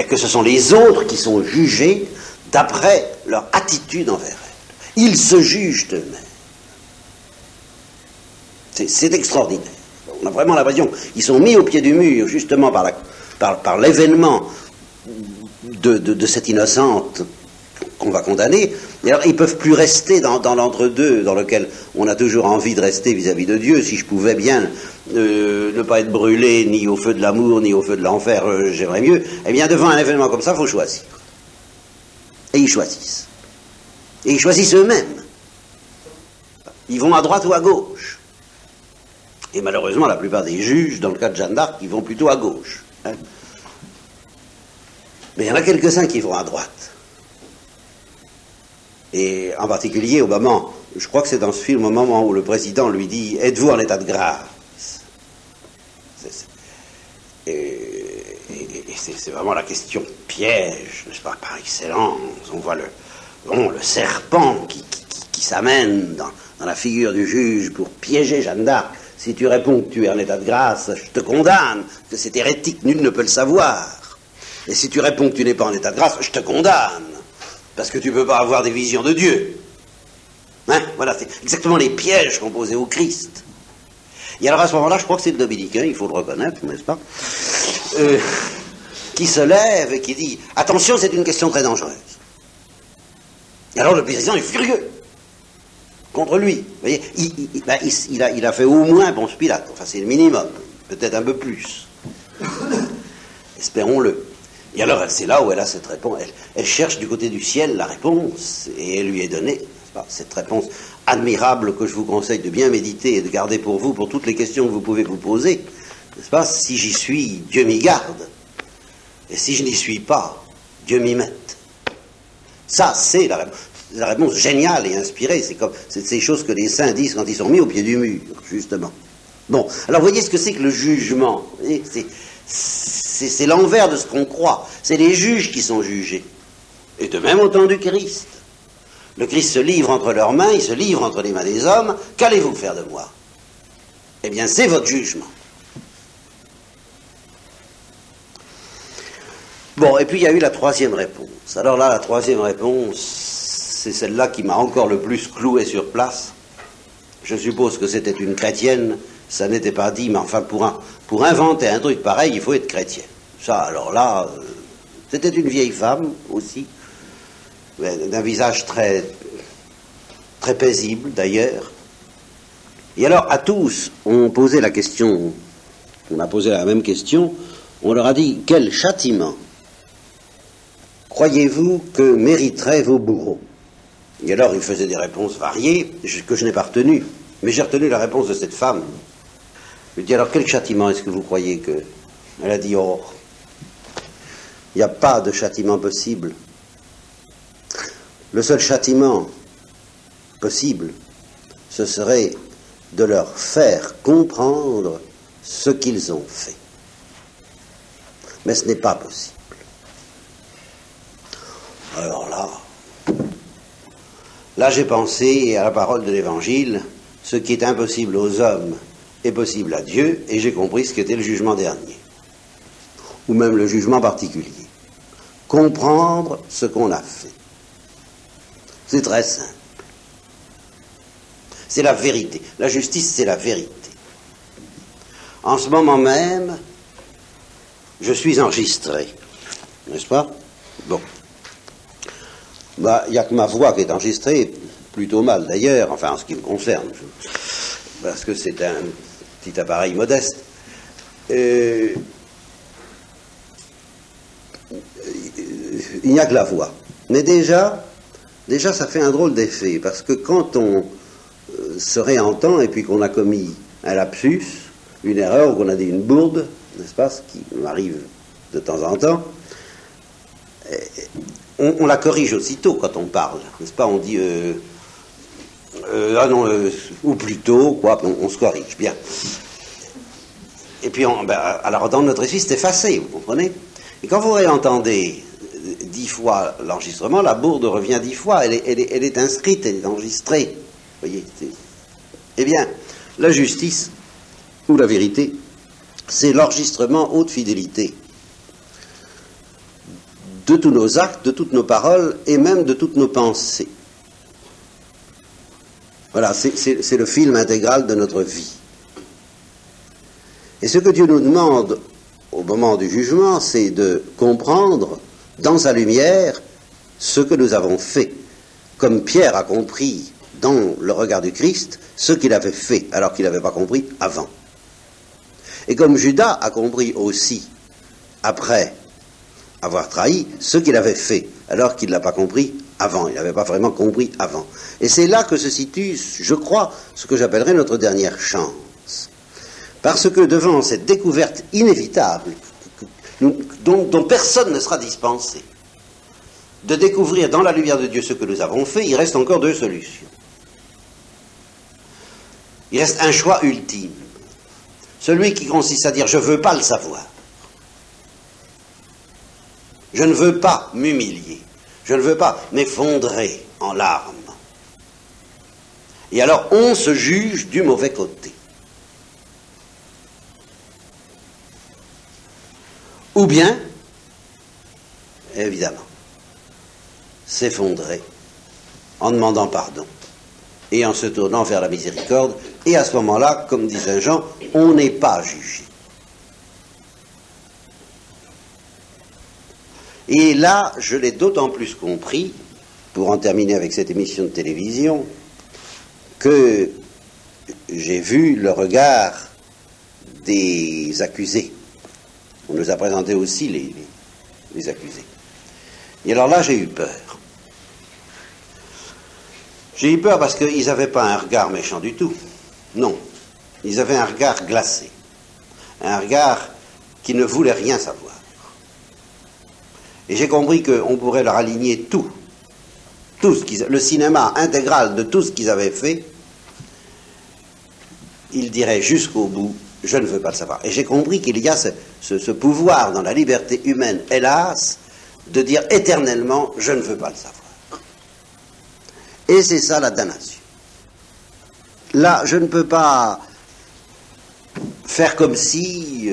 Et que ce sont les autres qui sont jugés d'après leur attitude envers elle. Ils se jugent eux-mêmes. C'est extraordinaire. On a vraiment l'impression qu'ils sont mis au pied du mur, justement par l'événement de cette innocente qu'on va condamner. Et alors, ils ne peuvent plus rester dans l'entre-deux dans lequel on a toujours envie de rester vis-à-vis de Dieu. Si je pouvais bien ne pas être brûlé ni au feu de l'amour, ni au feu de l'enfer, j'aimerais mieux. Eh bien, devant un événement comme ça, il faut choisir. Et ils choisissent. Et ils choisissent eux-mêmes. Ils vont à droite ou à gauche. Et malheureusement, la plupart des juges, dans le cas de Jeanne d'Arc, ils vont plutôt à gauche. Hein. Mais il y en a quelques-uns qui vont à droite. Et en particulier au moment, je crois que c'est dans ce film, au moment où le président lui dit « Êtes-vous en état de grâce ?» Et c'est vraiment la question piège, n'est-ce pas, par excellence. On voit le serpent qui s'amène dans la figure du juge pour piéger Jeanne d'Arc. Si tu réponds que tu es en état de grâce, je te condamne, que c'est hérétique, nul ne peut le savoir. Et si tu réponds que tu n'es pas en état de grâce, je te condamne, parce que tu ne peux pas avoir des visions de Dieu. Hein? Voilà, c'est exactement les pièges qu'on posait au Christ. Et alors à ce moment-là, je crois que c'est le dominicain, il faut le reconnaître, n'est-ce pas, qui se lève et qui dit « Attention, c'est une question très dangereuse. » Et alors le président est furieux contre lui. Vous voyez, il a fait au moins Ponce Pilate, enfin c'est le minimum, peut-être un peu plus. Espérons-le. Et alors c'est là où elle a cette réponse. Elle cherche du côté du ciel la réponse, et elle lui est donnée, cette réponse admirable que je vous conseille de bien méditer et de garder pour vous, pour toutes les questions que vous pouvez vous poser, n'est-ce pas? Si j'y suis, Dieu m'y garde. Et si je n'y suis pas, Dieu m'y mette. Ça, c'est la réponse géniale et inspirée. C'est ces choses que les saints disent quand ils sont mis au pied du mur, justement. Bon, alors voyez ce que c'est que le jugement. C'est l'envers de ce qu'on croit. C'est les juges qui sont jugés. Et de même au temps du Christ. Le Christ se livre entre leurs mains, il se livre entre les mains des hommes. Qu'allez-vous faire de moi? Eh bien, c'est votre jugement. Bon, et puis il y a eu la troisième réponse. Alors là, la troisième réponse, c'est celle-là qui m'a encore le plus cloué sur place. Je suppose que c'était une chrétienne, ça n'était pas dit, mais enfin pour inventer un truc pareil, il faut être chrétien. Ça, alors là, c'était une vieille femme aussi, d'un visage très, très paisible d'ailleurs. Et alors à tous, on posait la question, on a posé la même question, on leur a dit, quel châtiment croyez-vous que mériteraient vos bourreaux? Et alors, ils faisaient des réponses variées, que je n'ai pas retenues. Mais j'ai retenu la réponse de cette femme. Je lui ai dit, alors, quel châtiment est-ce que vous croyez que... Elle a dit, oh, il n'y a pas de châtiment possible. Le seul châtiment possible, ce serait de leur faire comprendre ce qu'ils ont fait. Mais ce n'est pas possible. Alors là j'ai pensé à la parole de l'Évangile, ce qui est impossible aux hommes est possible à Dieu, et j'ai compris ce qu'était le jugement dernier, ou même le jugement particulier. Comprendre ce qu'on a fait. C'est très simple. C'est la vérité. La justice, c'est la vérité. En ce moment même, je suis enregistré, n'est-ce pas? Bon. Il n'y a que ma voix qui est enregistrée, plutôt mal d'ailleurs, enfin en ce qui me concerne, parce que c'est un petit appareil modeste. Il n'y a que la voix. Mais déjà ça fait un drôle d'effet, parce que quand on se réentend et puis qu'on a commis un lapsus, une erreur, ou qu'on a dit une bourde, n'est-ce pas, ce qui m'arrive de temps en temps, on la corrige aussitôt quand on parle, n'est-ce pas? On dit ah non, ou plutôt, quoi, on se corrige, bien. Et puis, alors dans notre esprit, c'est effacé, vous comprenez? Et quand vous réentendez 10 fois l'enregistrement, la bourde revient 10 fois, elle est inscrite, elle est enregistrée. Vous voyez? Eh bien, la justice, ou la vérité, c'est l'enregistrement haute fidélité de tous nos actes, de toutes nos paroles, et même de toutes nos pensées. Voilà, c'est le film intégral de notre vie. Et ce que Dieu nous demande au moment du jugement, c'est de comprendre, dans sa lumière, ce que nous avons fait. Comme Pierre a compris, dans le regard du Christ, ce qu'il avait fait, alors qu'il n'avait pas compris avant. Et comme Judas a compris aussi, après avoir trahi, ce qu'il avait fait, alors qu'il ne l'a pas compris avant, il n'avait pas vraiment compris avant. Et c'est là que se situe, je crois, ce que j'appellerais notre dernière chance. Parce que devant cette découverte inévitable, dont personne ne sera dispensé, de découvrir dans la lumière de Dieu ce que nous avons fait, il reste encore 2 solutions. Il reste un choix ultime. Celui qui consiste à dire « je ne veux pas le savoir ». Je ne veux pas m'humilier. Je ne veux pas m'effondrer en larmes. Et alors, on se juge du mauvais côté. Ou bien, évidemment, s'effondrer en demandant pardon et en se tournant vers la miséricorde. Et à ce moment-là, comme dit Saint Jean, on n'est pas jugé. Et là, je l'ai d'autant plus compris, pour en terminer avec cette émission de télévision, que j'ai vu le regard des accusés. On nous a présenté aussi les accusés. Et alors là, j'ai eu peur. J'ai eu peur parce qu'ils n'avaient pas un regard méchant du tout. Non. Ils avaient un regard glacé. Un regard qui ne voulait rien savoir. Et j'ai compris qu'on pourrait leur aligner tout le cinéma intégral de tout ce qu'ils avaient fait. Ils diraient jusqu'au bout, je ne veux pas le savoir. Et j'ai compris qu'il y a ce pouvoir dans la liberté humaine, hélas, de dire éternellement, je ne veux pas le savoir. Et c'est ça la damnation. Là, je ne peux pas faire comme si,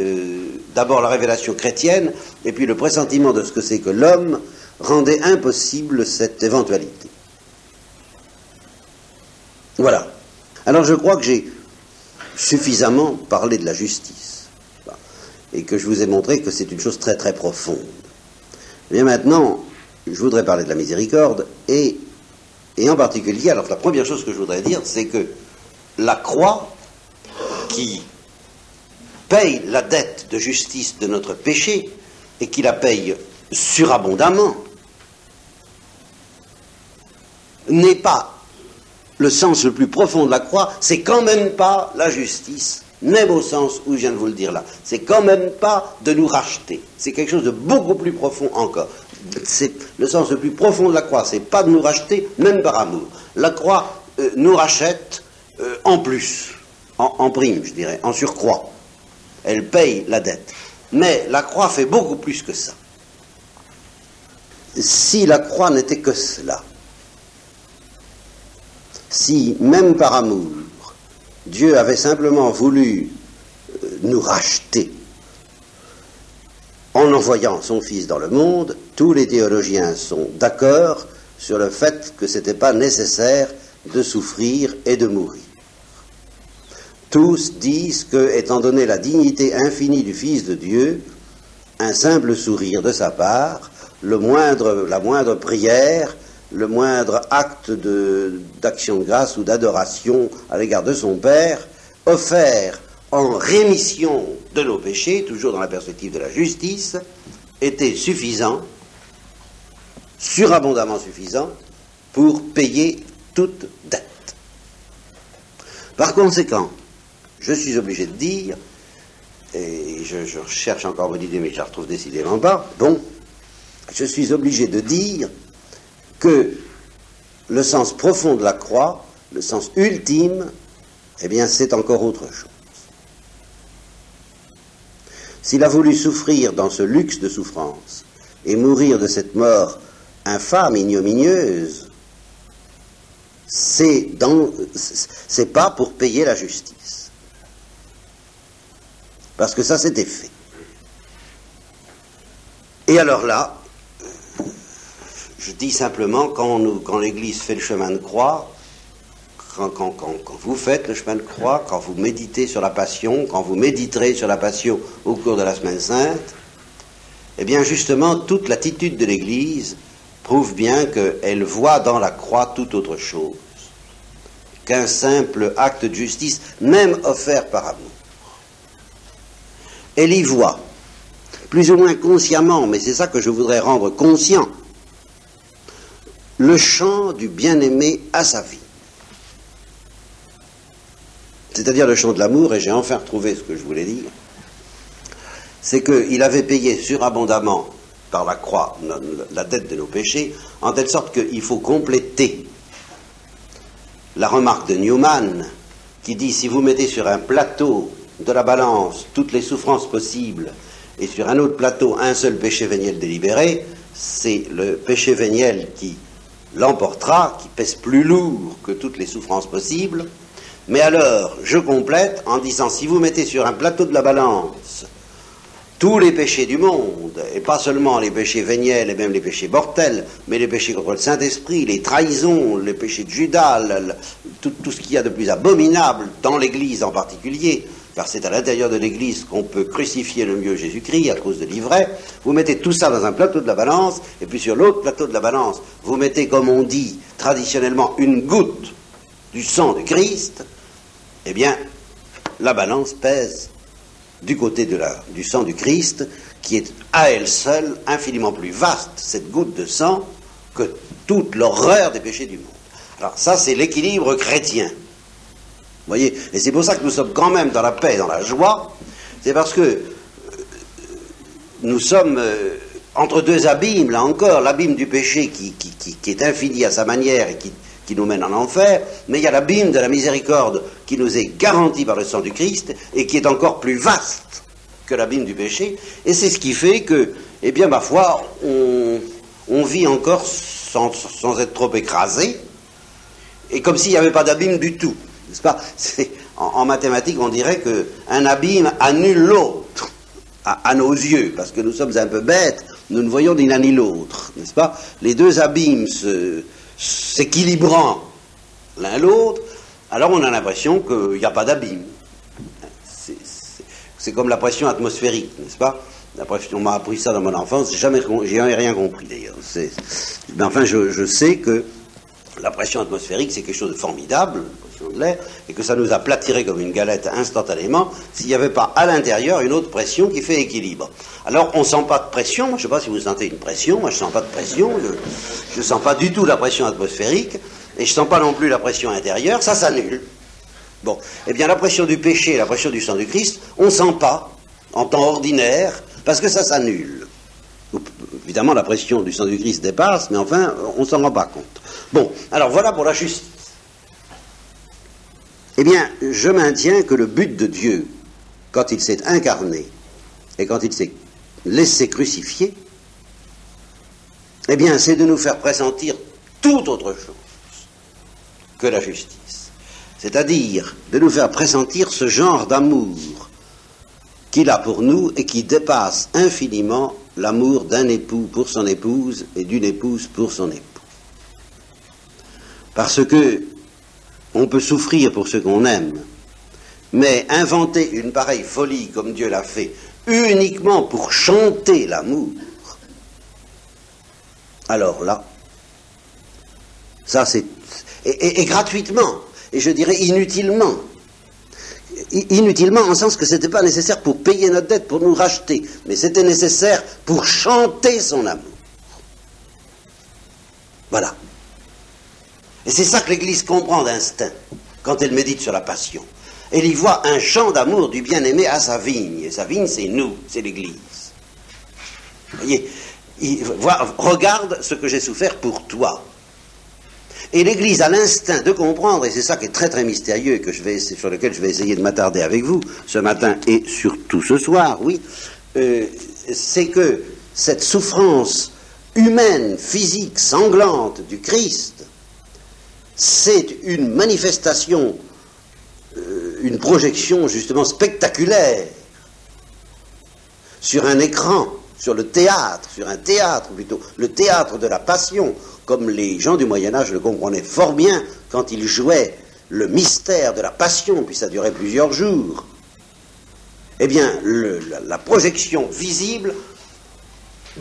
d'abord la révélation chrétienne, et puis le pressentiment de ce que c'est que l'homme, rendait impossible cette éventualité. Voilà. Alors je crois que j'ai suffisamment parlé de la justice, et que je vous ai montré que c'est une chose très très profonde. Eh bien maintenant, je voudrais parler de la miséricorde, et en particulier, alors la première chose que je voudrais dire, c'est que la croix qui paye la dette de justice de notre péché, et qui la paye surabondamment, n'est pas le sens le plus profond de la croix, c'est quand même pas la justice, même au sens où je viens de vous le dire là. C'est quand même pas de nous racheter. C'est quelque chose de beaucoup plus profond encore. C'est le sens le plus profond de la croix, c'est pas de nous racheter, même par amour. La croix nous rachète en plus, en prime, je dirais, en surcroît. Elle paye la dette. Mais la croix fait beaucoup plus que ça. Si la croix n'était que cela, si, même par amour, Dieu avait simplement voulu nous racheter en envoyant son Fils dans le monde, tous les théologiens sont d'accord sur le fait que ce n'était pas nécessaire de souffrir et de mourir. Tous disent que, étant donné la dignité infinie du Fils de Dieu, un simple sourire de sa part, la moindre prière, le moindre acte d'action de grâce ou d'adoration à l'égard de son Père, offert en rémission de nos péchés, toujours dans la perspective de la justice, était suffisant, surabondamment suffisant, pour payer toute dette. Par conséquent, je suis obligé de dire, et je cherche encore mon idée, mais je ne la retrouve décidément pas, bon, je suis obligé de dire que le sens profond de la croix, le sens ultime, eh bien, c'est encore autre chose. S'il a voulu souffrir dans ce luxe de souffrance et mourir de cette mort infâme, ignominieuse, c'est pas pour payer la justice. Parce que ça, c'était fait. Et alors là, je dis simplement, quand l'Église fait le chemin de croix, quand vous faites le chemin de croix, quand vous méditez sur la Passion, quand vous méditerez sur la Passion au cours de la Semaine Sainte, eh bien justement, toute l'attitude de l'Église prouve bien qu'elle voit dans la croix tout autre chose qu'un simple acte de justice, même offert par amour. Elle y voit, plus ou moins consciemment, mais c'est ça que je voudrais rendre conscient, le chant du bien-aimé à sa vie. C'est-à-dire le chant de l'amour, et j'ai enfin retrouvé ce que je voulais dire, c'est qu'il avait payé surabondamment par la croix la dette de nos péchés, en telle sorte qu'il faut compléter la remarque de Newman, qui dit, si vous mettez sur un plateau de la balance toutes les souffrances possibles, et sur un autre plateau un seul péché véniel délibéré, c'est le péché véniel qui l'emportera, qui pèse plus lourd que toutes les souffrances possibles. Mais alors, je complète en disant, si vous mettez sur un plateau de la balance tous les péchés du monde, et pas seulement les péchés véniels et même les péchés mortels, mais les péchés contre le Saint-Esprit, les trahisons, les péchés de Judas, tout ce qu'il y a de plus abominable dans l'Église en particulier, car c'est à l'intérieur de l'Église qu'on peut crucifier le mieux Jésus-Christ à cause de l'ivraie, vous mettez tout ça dans un plateau de la balance, et puis sur l'autre plateau de la balance, vous mettez, comme on dit traditionnellement, une goutte du sang de Christ, eh bien, la balance pèse du côté du sang du Christ, qui est à elle seule infiniment plus vaste, cette goutte de sang, que toute l'horreur des péchés du monde. Alors ça, c'est l'équilibre chrétien. Vous voyez, et c'est pour ça que nous sommes quand même dans la paix et dans la joie, c'est parce que nous sommes entre deux abîmes, là encore, l'abîme du péché qui est infini à sa manière et qui nous mène en enfer, mais il y a l'abîme de la miséricorde qui nous est garantie par le sang du Christ et qui est encore plus vaste que l'abîme du péché, et c'est ce qui fait que, eh bien, ma foi, on vit encore sans être trop écrasé, et comme s'il n'y avait pas d'abîme du tout, n'est-ce pas? En mathématiques, on dirait qu'un abîme annule l'autre, à nos yeux, parce que nous sommes un peu bêtes, nous ne voyons ni l'un ni l'autre, n'est-ce pas? Les deux abîmes s'équilibrant l'un l'autre, alors on a l'impression qu'il n'y a pas d'abîme. C'est comme la pression atmosphérique, n'est-ce pas? On m'a appris ça dans mon enfance, j'ai rien compris d'ailleurs. Mais enfin, je sais que la pression atmosphérique, c'est quelque chose de formidable, la pression de l'air, et que ça nous aplatirait comme une galette instantanément s'il n'y avait pas à l'intérieur une autre pression qui fait équilibre. Alors, on ne sent pas de pression, je ne sais pas si vous sentez une pression, moi je ne sens pas de pression, je ne sens pas du tout la pression atmosphérique, et je ne sens pas non plus la pression intérieure, ça s'annule. Bon, eh bien la pression du péché, la pression du sang du Christ, on ne sent pas en temps ordinaire, parce que ça s'annule. Évidemment, la pression du sang du Christ dépasse, mais enfin, on ne s'en rend pas compte. Bon, alors voilà pour la justice. Eh bien, je maintiens que le but de Dieu, quand il s'est incarné, et quand il s'est laissé crucifier, eh bien, c'est de nous faire pressentir toute autre chose que la justice. C'est-à-dire de nous faire pressentir ce genre d'amour qu'il a pour nous et qui dépasse infiniment l'amour d'un époux pour son épouse et d'une épouse pour son époux. Parce que on peut souffrir pour ce qu'on aime, mais inventer une pareille folie comme Dieu l'a fait, uniquement pour chanter l'amour, alors là, ça c'est... Et gratuitement, et je dirais inutilement. Inutilement en sens que ce n'était pas nécessaire pour payer notre dette, pour nous racheter, mais c'était nécessaire pour chanter son amour. Voilà. Et c'est ça que l'Église comprend d'instinct, quand elle médite sur la passion. Elle y voit un chant d'amour du bien-aimé à sa vigne, et sa vigne c'est nous, c'est l'Église. Vous voyez, regarde ce que j'ai souffert pour toi. Et l'Église a l'instinct de comprendre, et c'est ça qui est très très mystérieux, et sur lequel je vais essayer de m'attarder avec vous ce matin et surtout ce soir, oui, c'est que cette souffrance humaine, physique, sanglante du Christ, c'est une manifestation, une projection justement spectaculaire sur un écran, sur le théâtre, sur un théâtre plutôt, le théâtre de la passion, comme les gens du Moyen-Âge le comprenaient fort bien quand ils jouaient le mystère de la passion, puis ça durait plusieurs jours. Eh bien, la projection visible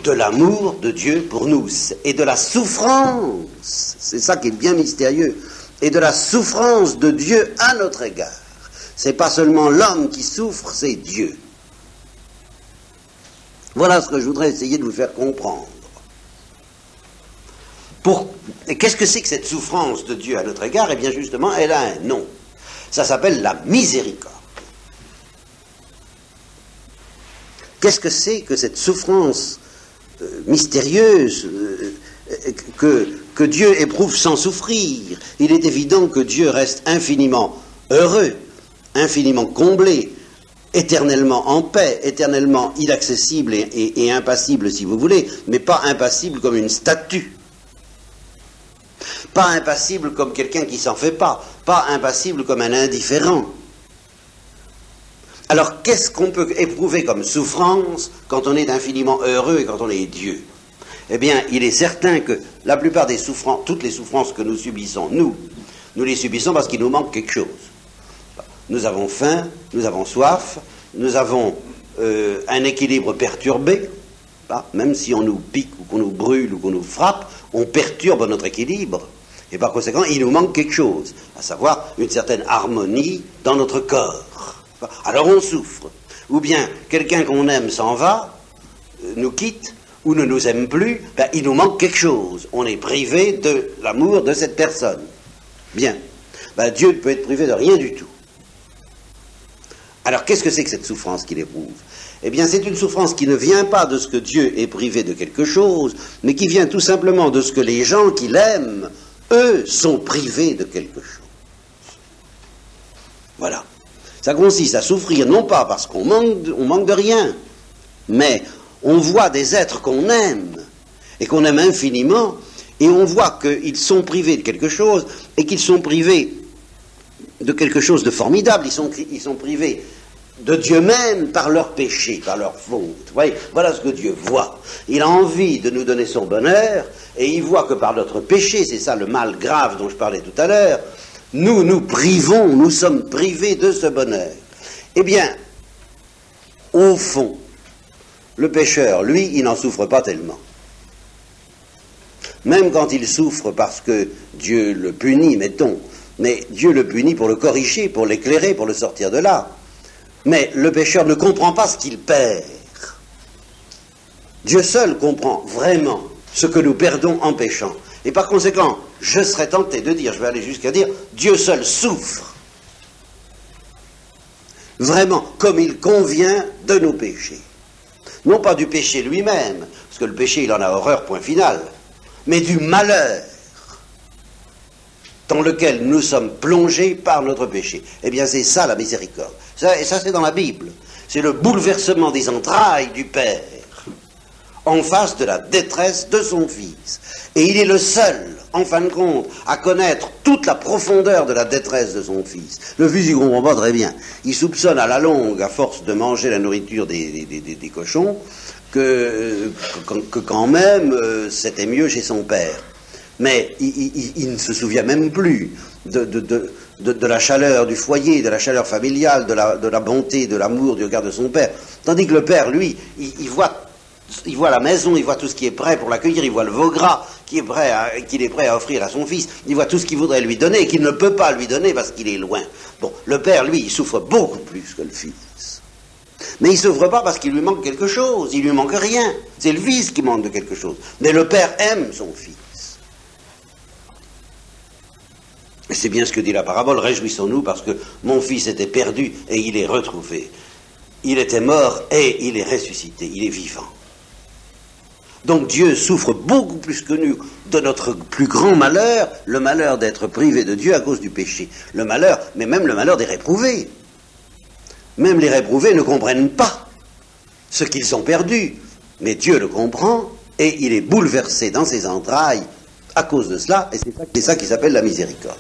de l'amour de Dieu pour nous, et de la souffrance, c'est ça qui est bien mystérieux, et de la souffrance de Dieu à notre égard. C'est pas seulement l'homme qui souffre, c'est Dieu. Voilà ce que je voudrais essayer de vous faire comprendre. Et qu'est-ce que c'est que cette souffrance de Dieu à notre égard? Eh bien justement, elle a un nom. Ça s'appelle la miséricorde. Qu'est-ce que c'est que cette souffrance mystérieuse que Dieu éprouve sans souffrir? Il est évident que Dieu reste infiniment heureux, infiniment comblé, éternellement en paix, éternellement inaccessible et impassible si vous voulez, mais pas impassible comme une statue. Pas impassible comme quelqu'un qui s'en fait pas impassible comme un indifférent. Alors qu'est-ce qu'on peut éprouver comme souffrance quand on est infiniment heureux et quand on est Dieu? Eh bien, il est certain que la plupart des souffrances, toutes les souffrances que nous subissons, nous les subissons parce qu'il nous manque quelque chose. Nous avons faim, nous avons soif, nous avons un équilibre perturbé, même si on nous pique ou qu'on nous brûle ou qu'on nous frappe, on perturbe notre équilibre. Et par conséquent, il nous manque quelque chose, à savoir une certaine harmonie dans notre corps. Alors on souffre. Ou bien quelqu'un qu'on aime s'en va, nous quitte, ou ne nous aime plus, il nous manque quelque chose. On est privé de l'amour de cette personne. Bien. Dieu ne peut être privé de rien du tout. Alors qu'est-ce que c'est que cette souffrance qu'il éprouve? Eh bien c'est une souffrance qui ne vient pas de ce que Dieu est privé de quelque chose, mais qui vient tout simplement de ce que les gens qui l'aiment, eux, sont privés de quelque chose. Voilà. Ça consiste à souffrir non pas parce qu'on manque de rien, mais on voit des êtres qu'on aime, et qu'on aime infiniment, et on voit qu'ils sont privés de quelque chose, et qu'ils sont privés de quelque chose de formidable, ils sont privés de Dieu même par leur péché, par leur faute. Vous voyez, voilà ce que Dieu voit. Il a envie de nous donner son bonheur, et il voit que par notre péché, c'est ça le mal grave dont je parlais tout à l'heure, nous privons, nous sommes privés de ce bonheur. Eh bien, au fond, le pécheur, lui, il n'en souffre pas tellement. Même quand il souffre parce que Dieu le punit, mettons, mais Dieu le punit pour le corriger, pour l'éclairer, pour le sortir de là. Mais le pécheur ne comprend pas ce qu'il perd. Dieu seul comprend vraiment ce que nous perdons en péchant. Et par conséquent, je serais tenté de dire, je vais aller jusqu'à dire, Dieu seul souffre. Vraiment, comme il convient de nos péchés. Non pas du péché lui-même, parce que le péché, il en a horreur, point final, mais du malheur dans lequel nous sommes plongés par notre péché. Eh bien, c'est ça la miséricorde. Et ça, c'est dans la Bible. C'est le bouleversement des entrailles du Père en face de la détresse de son Fils. Et il est le seul, en fin de compte, à connaître toute la profondeur de la détresse de son Fils. Le Fils, il ne comprend pas très bien. Il soupçonne à la longue, à force de manger la nourriture des cochons, que quand même, c'était mieux chez son Père. Mais il ne se souvient même plus de la chaleur du foyer, de la chaleur familiale, de la bonté, de l'amour, du regard de son Père. Tandis que le Père, lui, il voit la maison, il voit tout ce qui est prêt pour l'accueillir, il voit le veau gras qu'il est prêt à offrir à son Fils, il voit tout ce qu'il voudrait lui donner et qu'il ne peut pas lui donner parce qu'il est loin. Bon, le Père, lui, il souffre beaucoup plus que le Fils. Mais il ne souffre pas parce qu'il lui manque quelque chose, il lui manque rien. C'est le Fils qui manque de quelque chose. Mais le Père aime son Fils. Et c'est bien ce que dit la parabole, réjouissons-nous parce que mon fils était perdu et il est retrouvé. Il était mort et il est ressuscité, il est vivant. Donc Dieu souffre beaucoup plus que nous de notre plus grand malheur, le malheur d'être privé de Dieu à cause du péché. Le malheur, mais même le malheur des réprouvés. Même les réprouvés ne comprennent pas ce qu'ils ont perdu. Mais Dieu le comprend et il est bouleversé dans ses entrailles à cause de cela, et c'est ça qui s'appelle la miséricorde.